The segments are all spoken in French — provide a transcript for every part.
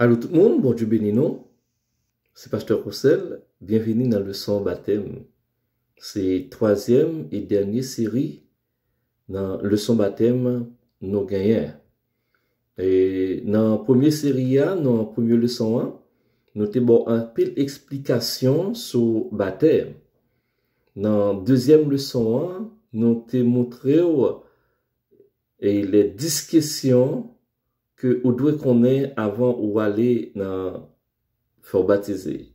Allô tout le monde, bon Dieu béni nous. C'est Pasteur Roussel. Bienvenue dans le son baptême. C'est troisième et dernière série dans le son baptême nous gagnons. Et dans la première série, dans la première leçon, nous avons un pile explication sur le baptême. Dans la deuxième leçon, nous avons montré les 10 questions que vous devez connaître avant ou aller dans faire baptiser.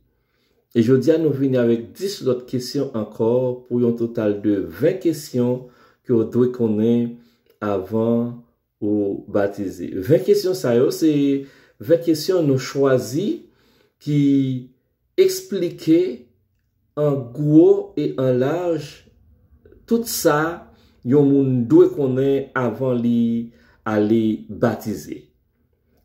Et je dis à nous venir avec 10 autres questions encore pour un total de 20 questions que vous devez connaître avant ou baptiser. 20 questions, ça c'est 20 questions nous choisies qui expliquent en gros et en large tout ça yon moun doit connaître avant aller baptiser.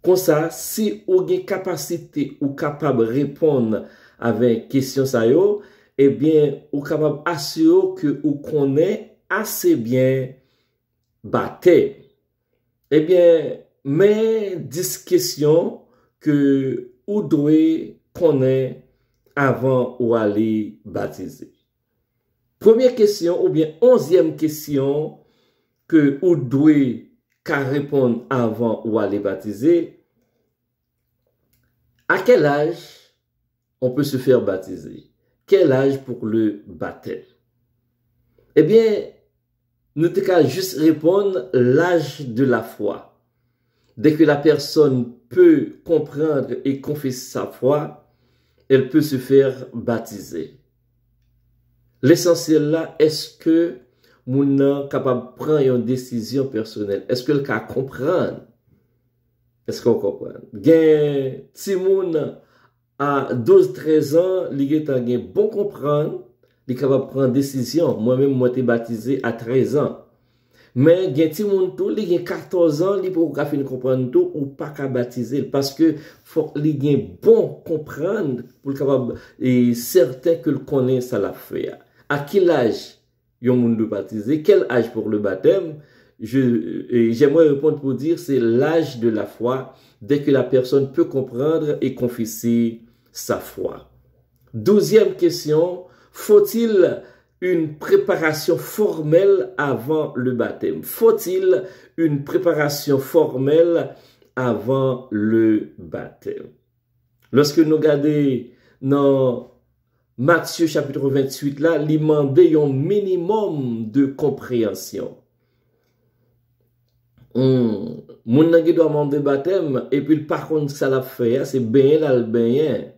Comme ça, si vous avez capacité ou capable de répondre avec question ça yo, eh bien, vous capable assurer que vous connaissez assez bien baptême. Eh bien, mais 10 questions que vous devez connaître avant ou aller baptiser. Première question ou bien 11e question que vous devez répondre avant ou aller baptiser. À quel âge on peut se faire baptiser? Quel âge pour le baptême? Eh bien, nous devons juste répondre l'âge de la foi. Dès que la personne peut comprendre et confesser sa foi, elle peut se faire baptiser. L'essentiel là, est-ce que moun capable de prendre une décision personnelle? Est-ce que le cas comprendre? Est-ce qu'on comprend? Gen ti moun à 12-13 ans, li gen bon comprendre, li capable de prendre décision. Moi-même, moi été baptisé à 13 ans. Mais gen ti moun tout, li gen 14 ans, li pou ka fin comprendre tout ou pas ka baptiser parce que faut li gen bon comprendre pour capable et certain que le connaît ça la fait. À quel âge yon moun de baptiser? Quel âge pour le baptême? J'aimerais répondre pour dire c'est l'âge de la foi, dès que la personne peut comprendre et confesser sa foi. 12e question, faut-il une préparation formelle avant le baptême? Faut-il une préparation formelle avant le baptême? Lorsque nous regardons dans Matthieu chapitre 28 là, il demande un minimum de compréhension. Moun nan doit demander baptême et puis par contre ça l'a fait, c'est bien là le bien.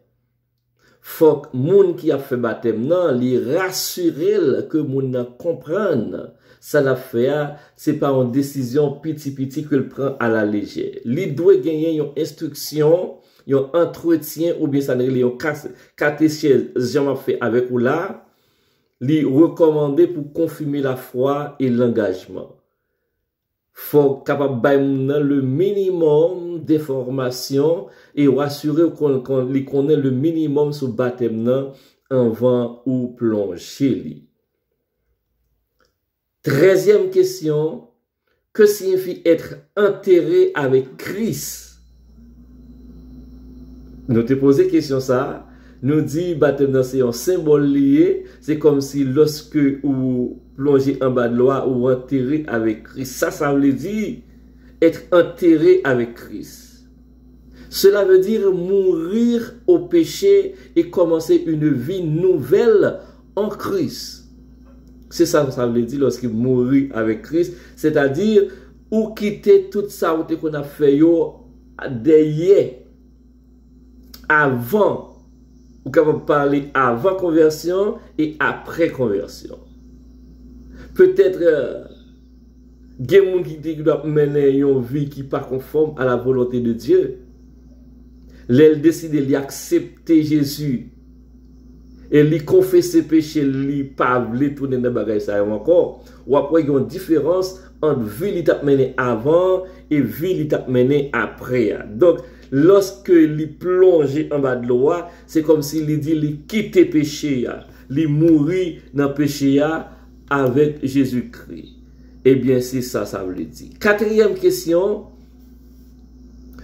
Faut que moun qui a fait baptême nan li rassurer que moun nan comprenne ça l'a fait, c'est pas une décision petit que le prend à la légère. Li doit gagner une instruction, un entretien ou bien ça ne li catéchèse jamais fait avec ou là, li recommander pour confirmer la foi et l'engagement. Faut capable bailler le minimum d'informations et rassurer qu'on connaît le minimum sur baptême avant ou plonger li. 13e question, que signifie être enterré avec Christ? Nous te posé question ça, nous dit baptême c'est un symbole lié, c'est comme si lorsque ou plongé en bas de l'eau ou enterré avec Christ. Ça veut dire être enterré avec Christ. Cela veut dire mourir au péché et commencer une vie nouvelle en Christ. C'est ça que ça veut dire lorsqu'il mourit avec Christ. C'est-à-dire, ou quitter tout ça qu'on a fait derrière, avant, ou capable parler avant conversion et après conversion. Peut-être gen moun qui doit mener une vie qui pas conforme à la volonté de Dieu. L'elle décide d'accepter Jésus et lui confesser péché, lui pas vle tourner dans bagay ça encore. Ou après il y a une différence entre vie li t'a mené avant et vie li t'a mené après. Donc lorsque li plonge en bas de l'eau, c'est comme si il dit li quitter péché, li mourir dans péché avec Jésus-Christ. Eh bien, c'est ça, ça veut dire. 4e question,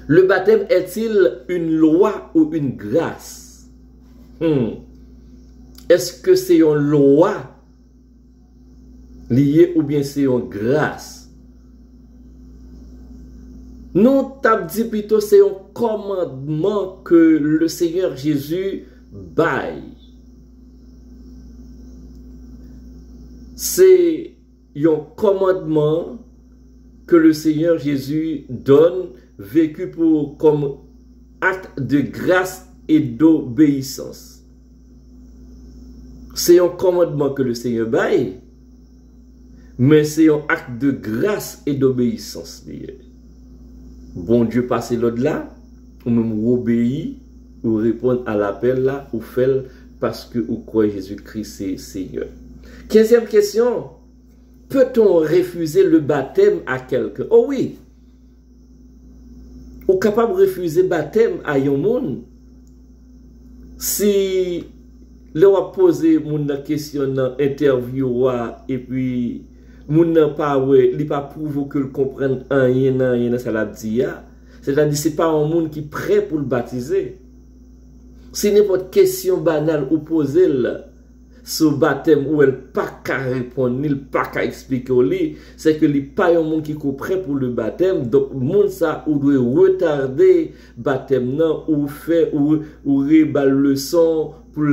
Le baptême est-il une loi ou une grâce? Est-ce que c'est une loi liée ou bien c'est une grâce? Nous t'avons dit plutôt c'est un commandement que le Seigneur Jésus baille. C'est un commandement que le Seigneur Jésus donne, vécu comme acte de grâce et d'obéissance. C'est un commandement que le Seigneur baille, mais c'est un acte de grâce et d'obéissance. Bon Dieu passe l'au-delà, ou même obéit, ou répondre à l'appel là, ou fait parce que vous croyez Jésus-Christ c'est Seigneur. 15e question. Peut-on refuser le baptême à quelqu'un? Oh oui. Ou capable de refuser le baptême à un monde. Si l'on a posé mon question dans l'interview et puis mon n'a pas prouvé que le comprenne rien dans ça la dit, c'est-à-dire c'est pas un monde qui est prêt pour le baptiser. Si n'importe question banale ou posée sur le baptême où elle pas qu'à répondre, ni pas qu'à expliquer au lit, c'est que les pas un monde qui est prêt pour le baptême, donc monde ça ou doit retarder baptême non ou faire ou rebal leçon pour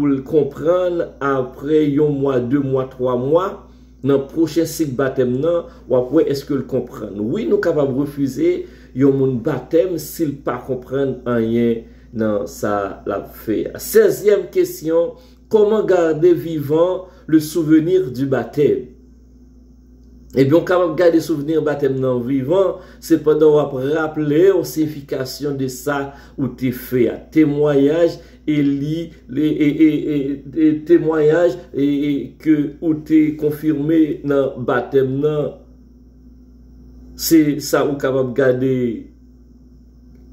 le comprendre après un mois, 2 mois, 3 mois dans le prochain cycle baptême non ou après est-ce que le comprendre. Oui, nous capable refuser un monde baptême s'il pas comprendre rien dans ça la fait. 16e question. Comment garder vivant le souvenir du baptême? Eh bien, quand on garde le souvenir du baptême non vivant, c'est pendant on va rappeler aux significations de ça où tu fait un témoignage et témoignage et que où tu confirmé dans le baptême non. C'est ça où capable garder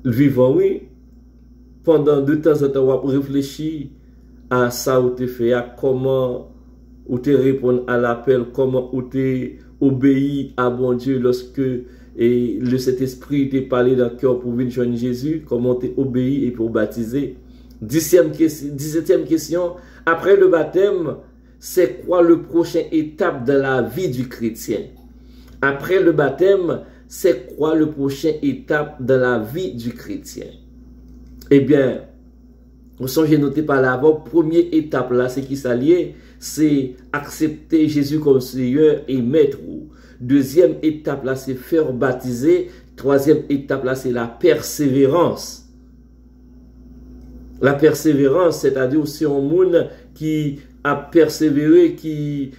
le vivant, oui. Pendant de temps en temps, on va réfléchir à ça où tu fais, à comment où tu réponds à l'appel, comment où tu obéis à bon Dieu lorsque le Saint-Esprit t'a parlé dans le cœur pour venir joindre Jésus, comment tu obéis et pour baptiser. 17e question, après le baptême, c'est quoi le prochain étape de la vie du chrétien? Après le baptême, c'est quoi le prochain étape de la vie du chrétien? Eh bien, vous songez noté par l'avant, première étape là, c'est qui s'allie, c'est accepter Jésus comme Seigneur et Maître. Deuxième étape là, c'est faire baptiser. Troisième étape là, c'est la persévérance. La persévérance, c'est-à-dire aussi un monde qui a persévéré, qui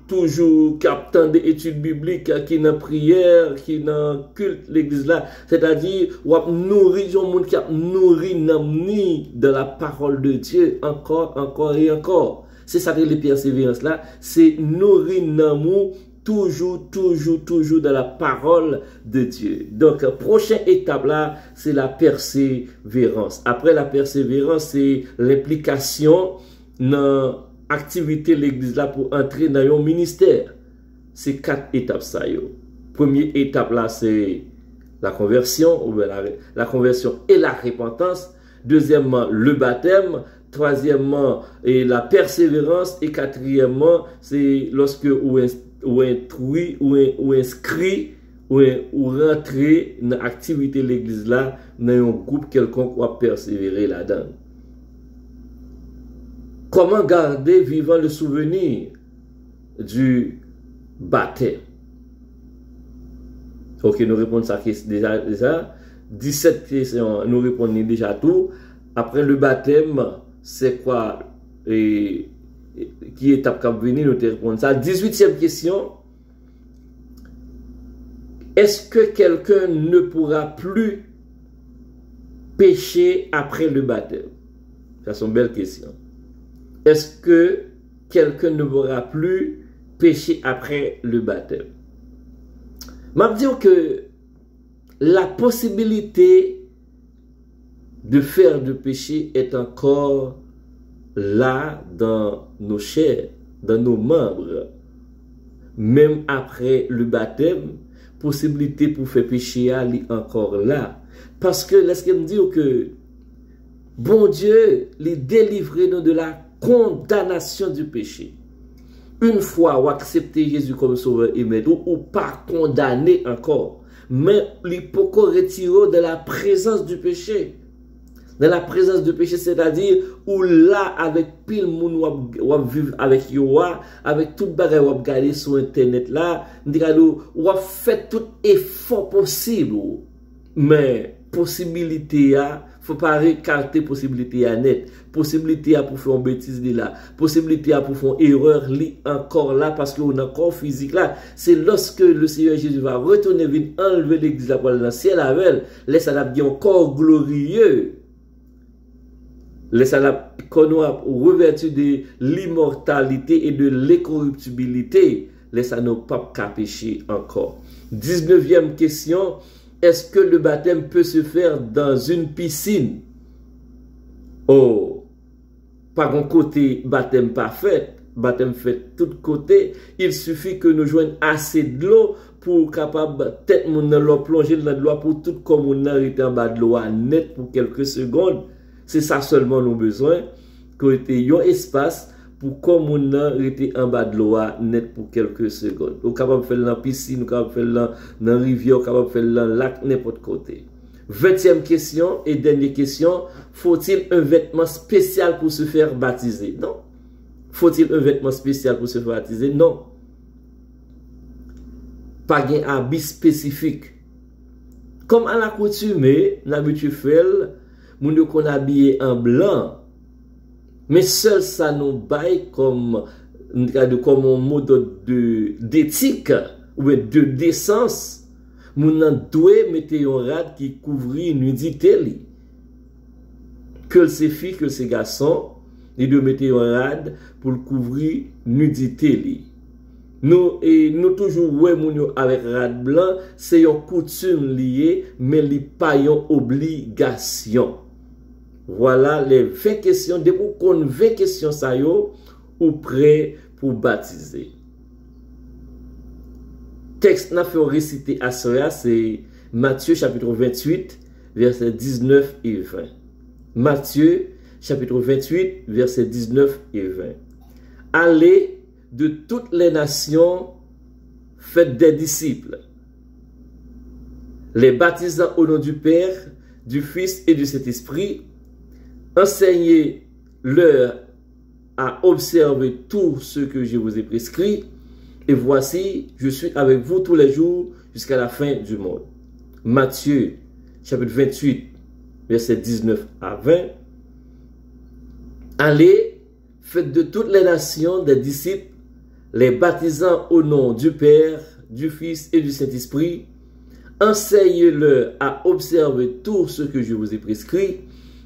toujours captant des études bibliques, qui dans prière, qui dans culte l'église là, c'est-à-dire on nourrir un monde qui a nourri dans la parole de Dieu encore et encore. C'est ça que les persévérances là, c'est nourrir l'amour toujours dans la parole de Dieu. Donc, prochaine étape là, c'est la persévérance. Après la persévérance, c'est l'implication dans l'activité de l'église là pour entrer dans un ministère. C'est 4 étapes ça yo. Première étape là, c'est la conversion, ou la conversion et la repentance. Deuxièmement, le baptême. Troisièmement, et la persévérance. Et quatrièmement, c'est lorsque ou instruit, ou inscrit, ou rentrer dans l'activité de l'église là, dans un groupe quelconque qui va persévérer là-dedans. Comment garder vivant le souvenir du baptême? Ok, nous répondons à ça déjà. 17 questions, nous répondons déjà tout. Après le baptême, c'est quoi? Qui étape qui va venir, nous te répondre ça. 18e question. Est-ce que quelqu'un ne pourra plus pécher après le baptême? Ça, c'est une belle question. Est-ce que quelqu'un ne pourra plus pécher après le baptême? Je vais dire que la possibilité de faire du péché est encore là dans nos chairs, dans nos membres. Même après le baptême, possibilité pour faire péché à lui encore là. Parce que, laisse-moi me dire que, bon Dieu, les délivrer nous de la condamnation du péché. Une fois ou accepter Jésus comme sauveur et maître, ou pas condamné encore, mais il peut retirer de la présence du péché. Dans la présence du péché, c'est-à-dire où là, avec pile moun ou vivre avec yoa, avec tout bagay ou regarder sur internet là, ou fait tout effort possible. Mais possibilité a, faut pas écarter possibilité à net. Possibilité à pour faire une bêtise de là. Possibilité à pour faire une erreur li encore là parce qu'on a un corps physique là. C'est lorsque le Seigneur Jésus va retourner, venir enlever l'église là pour aller dans le ciel avec elle, laisse la bien encore glorieux. Laisse la connaître revêtu de l'immortalité et de l'incorruptibilité. Laisse à nos pas qu'à pécher encore. 19e question. Est-ce que le baptême peut se faire dans une piscine? Oh, par un côté, baptême parfait, baptême fait tout côté. Il suffit que nous joignions assez de l'eau pour capable tête mon l'eau plonger dans l'eau pour tout comme on a été en bas de l'eau net pour quelques secondes. C'est ça seulement nous besoin que ait un espace pour comme on a été en bas de l'eau net pour quelques secondes. On est capable de faire dans la piscine, on est capable de faire dans la rivière, on est capable de faire dans le lac, n'importe côté. 20e question et dernière question. Faut-il un vêtement spécial pour se faire baptiser? Non. Faut-il un vêtement spécial pour se faire baptiser? Non. Pas un habit spécifique. Comme à l'accoutumée, l'habitude fait, nous qu'on habillé en blanc. Mais seul ça nous baille comme un mode d'éthique ou de décence. Nous devons mettre un rad qui couvre nudité. Que ces filles, que ces garçons, ils doivent mettre un rad pour couvrir nudité. Nous toujours ouais avec rad blanc, c'est une coutume liée, mais li pas une obligation. Voilà les 20 questions. Dès qu'on 20 questions ça yo, ou prêt pour baptiser. Texte n'a fait réciter à cela, c'est Matthieu chapitre 28, versets 19 et 20. Matthieu chapitre 28, versets 19 et 20. Allez de toutes les nations, faites des disciples, les baptisant au nom du Père, du Fils et du Saint-Esprit. Enseignez-leur à observer tout ce que je vous ai prescrit. Et voici, je suis avec vous tous les jours jusqu'à la fin du monde. Matthieu, chapitre 28, versets 19 à 20. Allez, faites de toutes les nations des disciples, les baptisant au nom du Père, du Fils et du Saint-Esprit. Enseignez-leur à observer tout ce que je vous ai prescrit.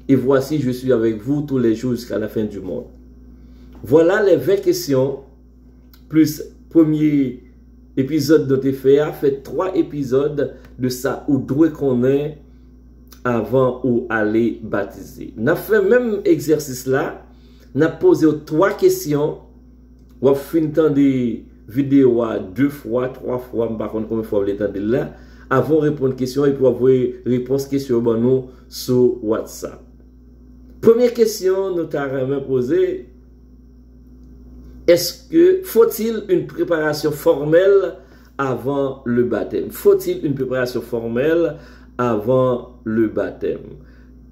Et voici, je suis avec vous tous les jours jusqu'à la fin du monde. Voilà les 20 questions, plus premier épisode de TFA, fait 3 épisodes de ça, où doit qu'on est avant ou aller baptiser. On a fait même exercice là, on a posé 3 questions, on a fait des vidéos 2 fois, 3 fois, je ne sais pas combien de fois vous l'étendez là, avant de répondre aux questions et pour avoir réponse question sur WhatsApp. Première question, nous avons posé, est-ce que faut-il une préparation formelle avant le baptême? Faut-il une préparation formelle avant le baptême?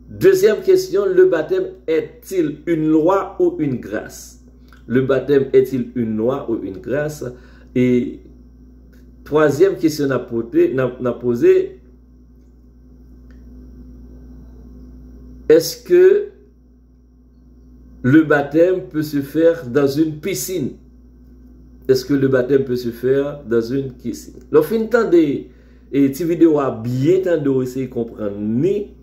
Deuxième question, le baptême est-il une loi ou une grâce? Le baptême est-il une loi ou une grâce? Et troisième question n'a posé, est-ce que le baptême peut se faire dans une piscine? Est-ce que le baptême peut se faire dans une piscine? Le fin de temps et cette vidéo a bien temps de essayer de comprendre. Ni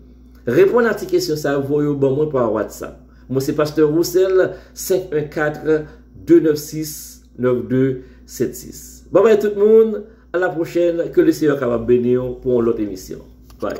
répondre à ces questions, ça vous voyez bon moi par WhatsApp. Moi c'est Pasteur Roussel 514-296-9276. Bye bye tout le monde. À la prochaine. Que le Seigneur soit béni pour l'autre émission. Bye.